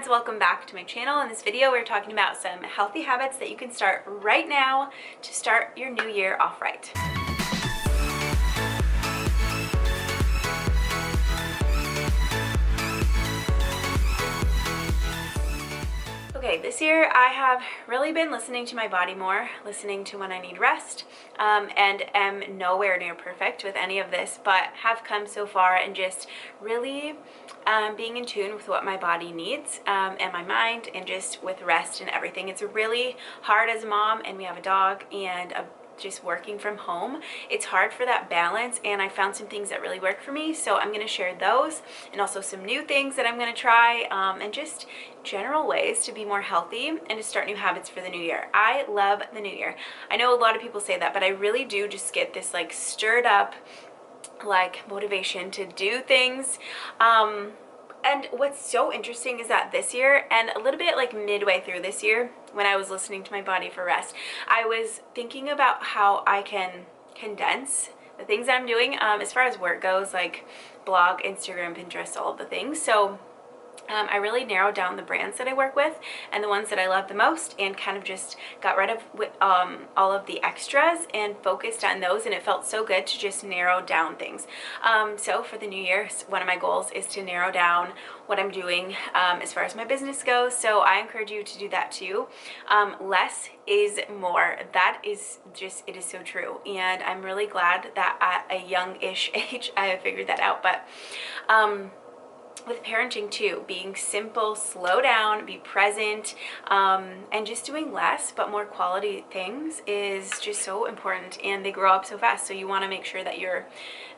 Welcome back to my channel. In this video we're talking about some healthy habits that you can start right now to start your new year off right. Okay, this year I have really been listening to my body more, listening to when I need rest, and am nowhere near perfect with any of this, but have come so far and just really being in tune with what my body needs and my mind, and just with rest and everything. It's really hard as a mom, and we have a dog and just working from home. It's hard for that balance, and I found some things that really work for me, so I'm going to share those, and also some new things that I'm going to try, and just general ways to be more healthy and to start new habits for the new year. I love the new year. I know a lot of people say that, but I really do just get this like stirred up like motivation to do things. And what's so interesting is that this year, and a little bit like midway through this year, when I was listening to my body for rest, I was thinking about how I can condense the things that I'm doing as far as work goes, like blog, Instagram, Pinterest, all of the things. So I really narrowed down the brands that I work with and the ones that I love the most, and kind of just got rid of all of the extras and focused on those, and it felt so good to just narrow down things. So for the new year, one of my goals is to narrow down what I'm doing as far as my business goes, so I encourage you to do that too. Less is more. That is just, it is so true, and I'm really glad that at a young-ish age I have figured that out. But with parenting too, being simple, slow down, be present, and just doing less but more quality things is just so important, and they grow up so fast, so you want to make sure that you're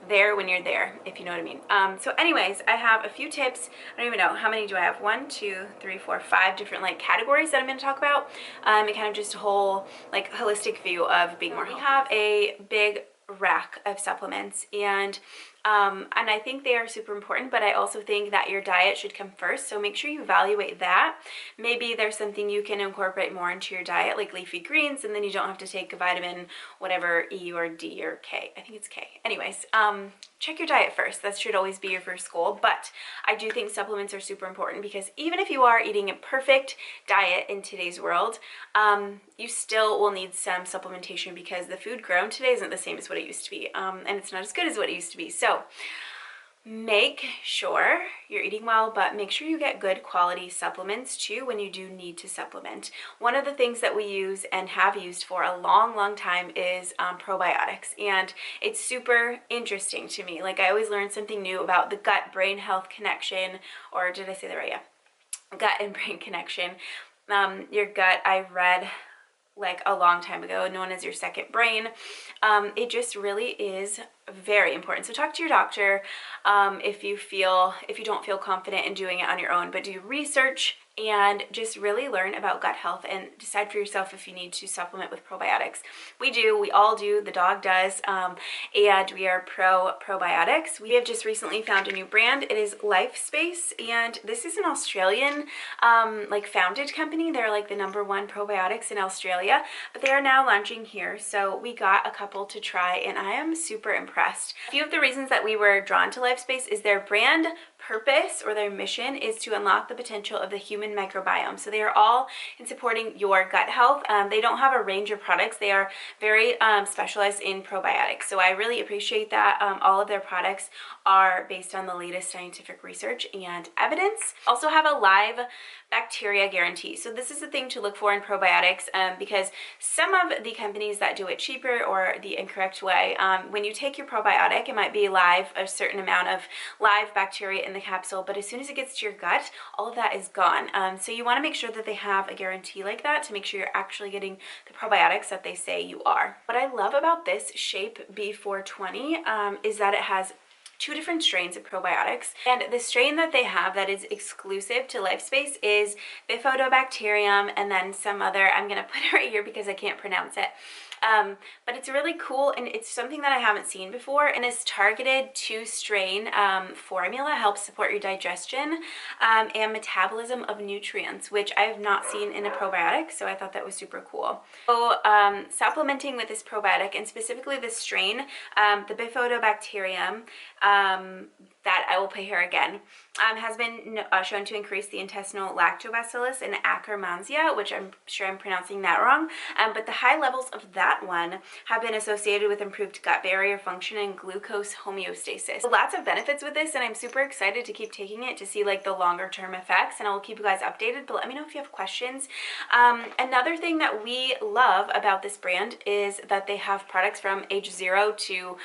there when you're there, if you know what I mean. So anyways, I have a few tips. I don't even know, how many do I have? 1, 2, 3, 4, 5 different like categories that I'm going to talk about, and kind of just a whole like holistic view of being more healthy. We have a big rack of supplements, and I think they are super important, but I also think that your diet should come first, so make sure you evaluate that. Maybe there's something you can incorporate more into your diet, like leafy greens, and then you don't have to take a vitamin, whatever, E or D or K. I think it's K. Anyways, check your diet first. That should always be your first goal, but I do think supplements are super important, because even if you are eating a perfect diet in today's world, you still will need some supplementation, because the food grown today isn't the same as what it used to be, and it's not as good as what it used to be. So make sure you're eating well, but make sure you get good quality supplements too when you do need to supplement. One of the things that we use and have used for a long time is probiotics, and it's super interesting to me. Like, I always learn something new about the gut-brain health connection, or did I say that right? Yeah, gut and brain connection. Your gut, I read like a long time ago, known as your second brain. It just really is very important. So talk to your doctor if you don't feel confident in doing it on your own, but do research and just really learn about gut health and decide for yourself if you need to supplement with probiotics. We all do, the dog does, and we are pro probiotics. We have just recently found a new brand. It is Life-Space, and this is an Australian like founded company. They're like the #1 probiotics in Australia, but they are now launching here, so we got a couple to try, and I am super impressed. A few of the reasons that we were drawn to Life-Space is their brand purpose, or their mission, is to unlock the potential of the human microbiome. So they are all in supporting your gut health. They don't have a range of products. They are very specialized in probiotics. So I really appreciate that. All of their products are based on the latest scientific research and evidence. Also have a live bacteria guarantee. So this is the thing to look for in probiotics, because some of the companies that do it cheaper or the incorrect way, when you take your probiotic, it might be live, a certain amount of live bacteria in the capsule, but as soon as it gets to your gut, all of that is gone. So you want to make sure that they have a guarantee like that to make sure you're actually getting the probiotics that they say you are. What I love about this Shape B420 is that it has 2 different strains of probiotics, and the strain that they have that is exclusive to Life-Space is Bifidobacterium, and then some other, I'm gonna put it right here because I can't pronounce it. But it's really cool, and it's something that I haven't seen before, and this targeted 2-strain formula helps support your digestion and metabolism of nutrients, which I have not seen in a probiotic, so I thought that was super cool. So supplementing with this probiotic, and specifically this strain, the Bifidobacterium, that I will put here again, has been shown to increase the intestinal lactobacillus and Akkermansia, which I'm sure I'm pronouncing that wrong, but the high levels of that one have been associated with improved gut barrier function and glucose homeostasis. So lots of benefits with this, and I'm super excited to keep taking it to see like the longer term effects, and I'll keep you guys updated, but let me know if you have questions. Another thing that we love about this brand is that they have products from age 0 to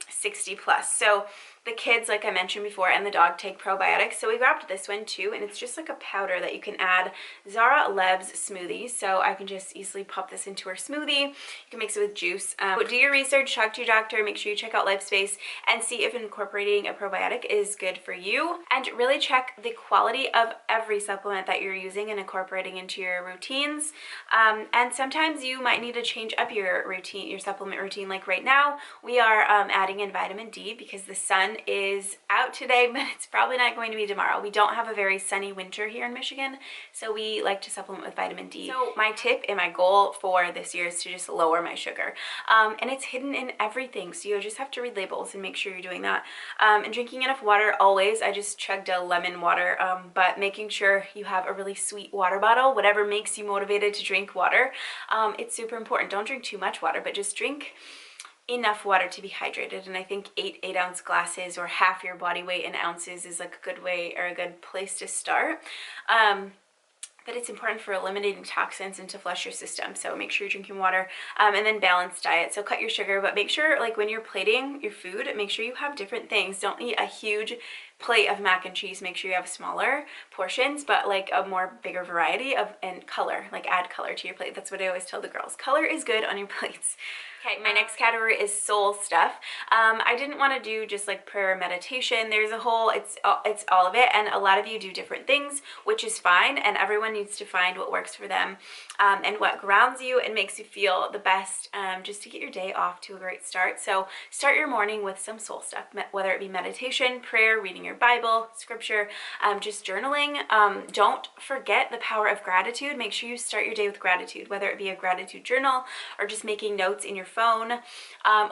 60 plus. So the kids, like I mentioned before, and the dog take probiotics. So we grabbed this one too, and it's just like a powder that you can add. Zara loves smoothies, so I can just easily pop this into her smoothie. You can mix it with juice. Do your research, talk to your doctor, make sure you check out Life-Space and see if incorporating a probiotic is good for you. And really check the quality of every supplement that you're using and incorporating into your routines. And sometimes you might need to change up your routine, your supplement routine. Like right now, we are adding in vitamin D because the sun is out today, but it's probably not going to be tomorrow. We don't have a very sunny winter here in Michigan, so we like to supplement with vitamin D. So my tip and my goal for this year is to just lower my sugar, and it's hidden in everything, so you just have to read labels and make sure you're doing that. And drinking enough water always. I just chugged a lemon water, but making sure you have a really sweet water bottle, whatever makes you motivated to drink water. It's super important. Don't drink too much water, but just drink enough water to be hydrated. And I think 8-ounce glasses or half your body weight in ounces is like a good way or a good place to start. But it's important for eliminating toxins and to flush your system. So make sure you're drinking water, and then balanced diet. So cut your sugar, but make sure like when you're plating your food, make sure you have different things. Don't eat a huge plate of mac and cheese. Make sure you have smaller portions, but like a more bigger variety of, and color, like add color to your plate. That's what I always tell the girls. Color is good on your plates. Okay, my next category is soul stuff. I didn't want to do just like prayer or meditation. There's a whole, it's all of it, and a lot of you do different things, which is fine, and everyone needs to find what works for them, and what grounds you and makes you feel the best, just to get your day off to a great start. So start your morning with some soul stuff, whether it be meditation, prayer, reading your Bible, scripture, just journaling. Don't forget the power of gratitude. Make sure you start your day with gratitude, whether it be a gratitude journal or just making notes in your phone,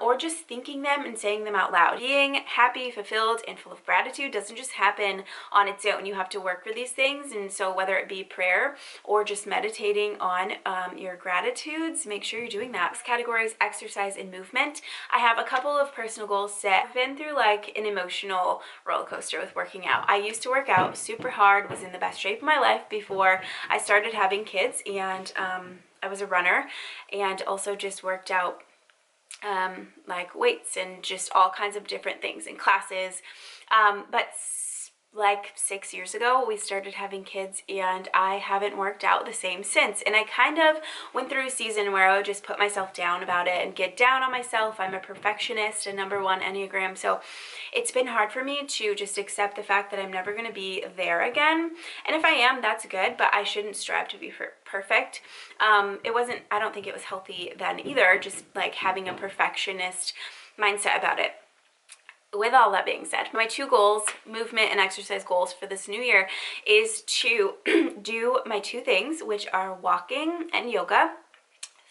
or just thinking them and saying them out loud. Being happy, fulfilled, and full of gratitude doesn't just happen on its own. You have to work for these things, and so whether it be prayer or just meditating on your gratitudes, make sure you're doing that. Next category is exercise and movement. I have a couple of personal goals set. I've been through like an emotional roller coaster with working out. I used to work out super hard, was in the best shape of my life before I started having kids, and I was a runner and also just worked out like weights and just all kinds of different things in classes, but like 6 years ago we started having kids, and I haven't worked out the same since. And I kind of went through a season where I would just put myself down about it and get down on myself. I'm a perfectionist, a #1 Enneagram, so it's been hard for me to just accept the fact that I'm never going to be there again. And if I am, that's good, but I shouldn't strive to be perfect. It wasn't, I don't think it was healthy then either, just like having a perfectionist mindset about it. With all that being said, my 2 goals, movement and exercise goals for this new year, is to do my 2 things, which are walking and yoga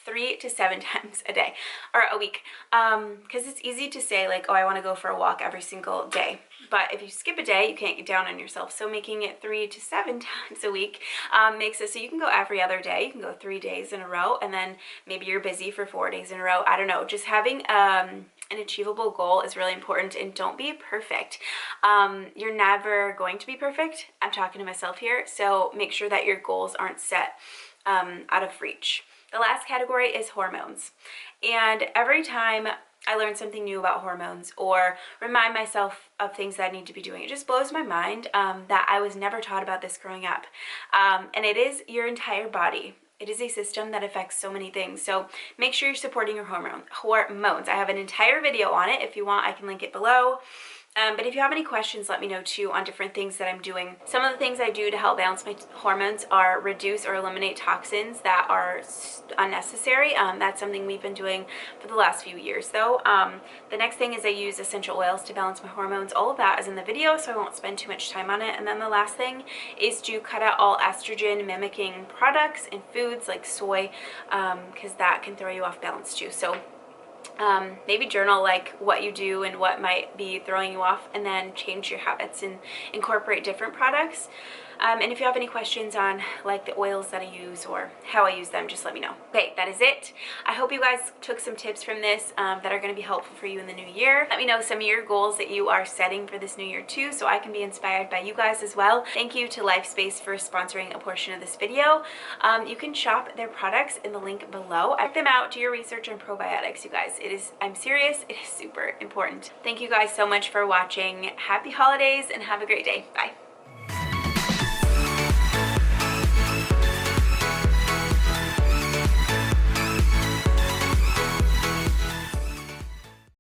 3 to 7 times a day or a week, because it's easy to say like, oh, I want to go for a walk every single day, but if you skip a day you can't get down on yourself. So making it 3 to 7 times a week makes it so you can go every other day. You can go 3 days in a row, and then maybe you're busy for 4 days in a row. I don't know, just having an achievable goal is really important. And don't be perfect. You're never going to be perfect. I'm talking to myself here, so make sure that your goals aren't set out of reach. The last category is hormones, and every time I learn something new about hormones or remind myself of things that I need to be doing, it just blows my mind that I was never taught about this growing up. And it is your entire body. It is a system that affects so many things. So make sure you're supporting your hormones. I have an entire video on it. If you want, I can link it below. But if you have any questions, let me know too on different things that I'm doing. Some of the things I do to help balance my hormones are reduce or eliminate toxins that are unnecessary. That's something we've been doing for the last few years though. The next thing is I use essential oils to balance my hormones. All of that is in the video, so I won't spend too much time on it. And then the last thing is to cut out all estrogen mimicking products and foods like soy, because that can throw you off balance too. So maybe journal like what you do and what might be throwing you off, and then change your habits and incorporate different products. And if you have any questions on like the oils that I use or how I use them, just let me know. Okay, that is it. I hope you guys took some tips from this that are going to be helpful for you in the new year. Let me know some of your goals that you are setting for this new year too, so I can be inspired by you guys as well. Thank you to Life-Space for sponsoring a portion of this video. You can shop their products in the link below. Check them out, do your research on probiotics, you guys. I'm serious, it is super important. Thank you guys so much for watching. Happy holidays and have a great day. Bye.